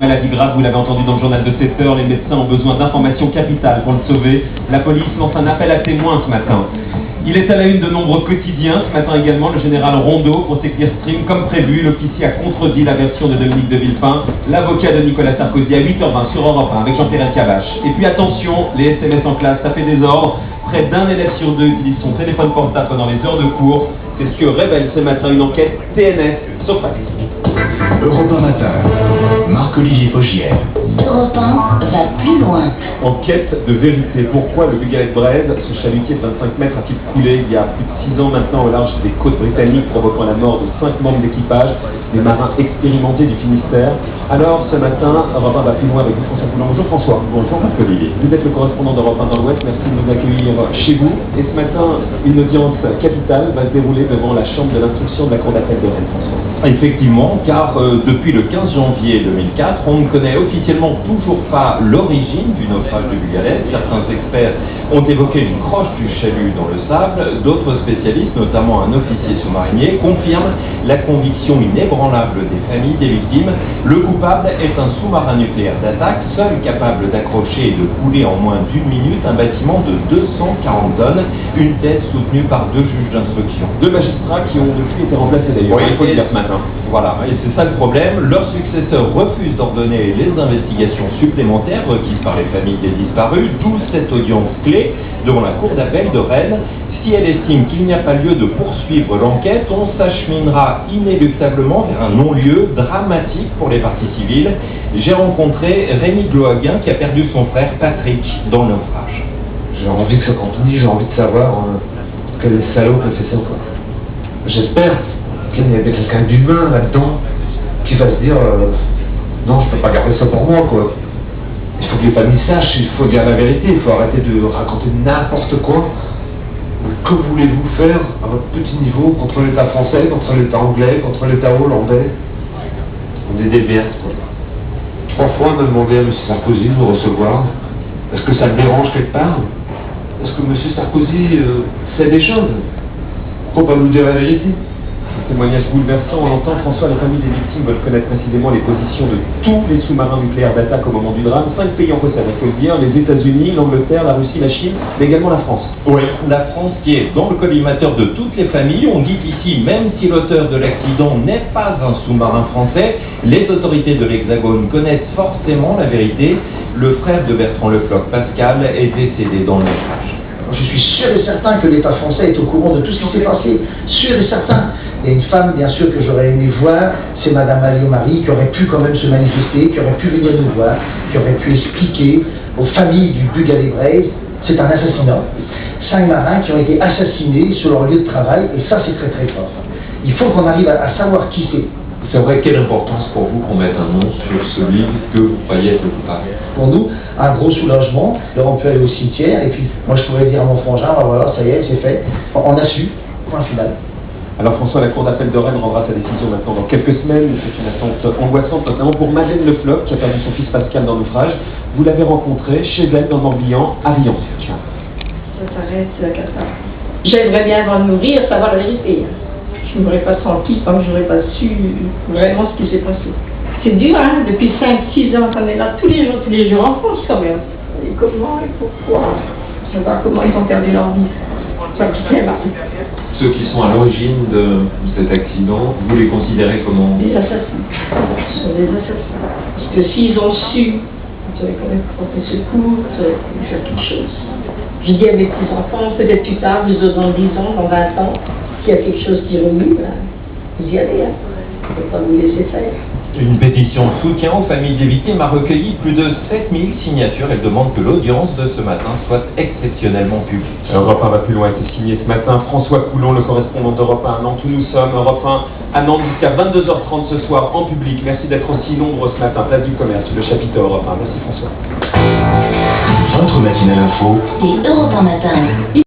Maladie grave, vous l'avez entendu dans le journal de 7 heures, les médecins ont besoin d'informations capitales pour le sauver. La police lance un appel à témoins ce matin. Il est à la une de nombreux quotidiens. Ce matin également, le général Rondeau, procès Clearstream, comme prévu. L'officier a contredit la version de Dominique de Villepin. L'avocat de Nicolas Sarkozy à 8h20 sur Europe 1 avec Jean-Pierre Cabache. Et puis attention, les SMS en classe, ça fait des ordres. Près d'un élève sur deux utilise son téléphone portable pendant les heures de cours. C'est ce que révèle ce matin une enquête TNS sur Paris. Europe 1 matin, Marc-Olivier Fogière. Europe 1 va plus loin. Enquête de vérité. Pourquoi le Bugalet de Braise, ce chalutier de 25 mètres, a-t-il coulé il y a plus de 6 ans maintenant au large des côtes britanniques, provoquant la mort de 5 membres d'équipage, des marins expérimentés du Finistère? Alors, ce matin, Europe 1 va plus loin avec vous, François Coulon. Bonjour François. Bonjour Marc-Olivier. Vous êtes le correspondant d'Europe 1 dans l'Ouest. Merci de nous accueillir chez vous. Et ce matin, une audience capitale va se dérouler devant la chambre de l'instruction de la Cour d'appel de Rennes, François. Effectivement, car depuis le 15 janvier 2004, on ne connaît officiellement toujours pas l'origine du naufrage du Bugalet. Certains experts ont évoqué une croche du chalut dans le sable. D'autres spécialistes, notamment un officier sous-marinier, confirment la conviction inébranlable des familles des victimes. Le coupable est un sous-marin nucléaire d'attaque, seul capable d'accrocher et de couler en moins d'une minute un bâtiment de 240 tonnes, une thèse soutenue par 2 juges d'instruction. 2 magistrats qui ont depuis été remplacés d'ailleurs, il faut le dire ce matin. Voilà, et c'est ça le problème. Leurs successeurs refusent d'ordonner les investigations supplémentaires requises par les familles des disparus, d'où cette audience clé devant la Cour d'appel de Rennes. Si elle estime qu'il n'y a pas lieu de poursuivre l'enquête, on s'acheminera inéluctablement vers un non-lieu dramatique pour les parties civiles. J'ai rencontré Rémi Glohaguin qui a perdu son frère Patrick dans le naufrage. J'ai envie que ça continue, j'ai envie de savoir quel salaud a fait ça, quoi. J'espère qu'il y a quelqu'un d'humain là-dedans qui va se dire non, je peux pas garder ça pour moi, quoi. Il faut que les familles sachent, il faut dire la vérité, il faut arrêter de raconter n'importe quoi. Que voulez-vous faire à votre petit niveau contre l'État français, contre l'État anglais, contre l'État hollandais? On est des merdes, quoi. 3 fois, on a demandé à M. Sarkozy de nous recevoir. Est-ce que ça le dérange quelque part? Est-ce que M. Sarkozy sait des choses? Pourquoi pas nous dire la vérité? Témoignage bouleversant, on entend François, les familles des victimes veulent connaître précisément les positions de tous les sous-marins nucléaires d'attaque au moment du drame. 5 pays en possèdent, il faut le dire, les États-Unis, l'Angleterre, la Russie, la Chine, mais également la France. Oui, la France qui est dans le collimateur de toutes les familles. On dit qu'ici, même si l'auteur de l'accident n'est pas un sous-marin français, les autorités de l'Hexagone connaissent forcément la vérité. Le frère de Bertrand Le Floch, Pascal, est décédé dans le naufrage. Je suis sûr et certain que l'État français est au courant de tout ce qui s'est passé, sûr et certain. Il y a une femme, bien sûr, que j'aurais aimé voir, c'est Madame Alliot-Marie, qui aurait pu quand même se manifester, qui aurait pu venir nous voir, qui aurait pu expliquer aux familles du Bugalet de Braise, c'est un assassinat. 5 marins qui ont été assassinés sur leur lieu de travail, et ça c'est très très fort. Il faut qu'on arrive à savoir qui c'est. C'est vrai, quelle importance pour vous qu'on mette un nom sur celui que vous croyez être le coupable? Pour nous, un gros soulagement. Alors on peut aller au cimetière et puis moi je pourrais dire à mon frangin, voilà, ça y est, c'est fait. On a su, point final. Alors François, la Cour d'appel de Rennes rendra sa décision maintenant dans quelques semaines. C'est une attente angoissante, notamment pour Madeleine Le Floch, qui a perdu son fils Pascal dans le naufrage. Vous l'avez rencontré chez elle dans le Morbihan, à Riant. Ça s'arrête à 4 ans. J'aimerais bien avant de mourir savoir la vérité. Je ne m'aurais pas senti tant que je n'aurais pas su vraiment ce qui s'est passé. C'est dur, hein, depuis 5-6 ans qu'on est là tous les jours en France quand même. Et comment et pourquoi? Je ne sais pas comment ils ont perdu leur vie. Ça me fait mal. Ceux qui sont à l'origine de cet accident, vous les considérez comment? Des assassins. Ce sont des assassins. Parce que s'ils ont su, ils auraient quand même porté secours, ils auraient pu faire quelque chose. Je dis à mes petits-enfants, peut-être plus tard, dans 10 ans, dans 20 ans, s'il y a quelque chose qui remue, vous y allez, hein. Il ne faut pas vous laisser faire. Une pétition de soutien aux familles des victimes a recueilli plus de 7000 signatures. Elle demande que l'audience de ce matin soit exceptionnellement publique. Europe 1 va plus loin, a été signé ce matin. François Coulon, le correspondant d'Europe 1 à Nantes, où nous sommes. Europe 1 à Nantes jusqu'à 22h30 ce soir en public. Merci d'être aussi nombreux ce matin. Place du commerce, le chapitre Europe 1. Merci François. Votre matinale info. Et Europe 1 matin.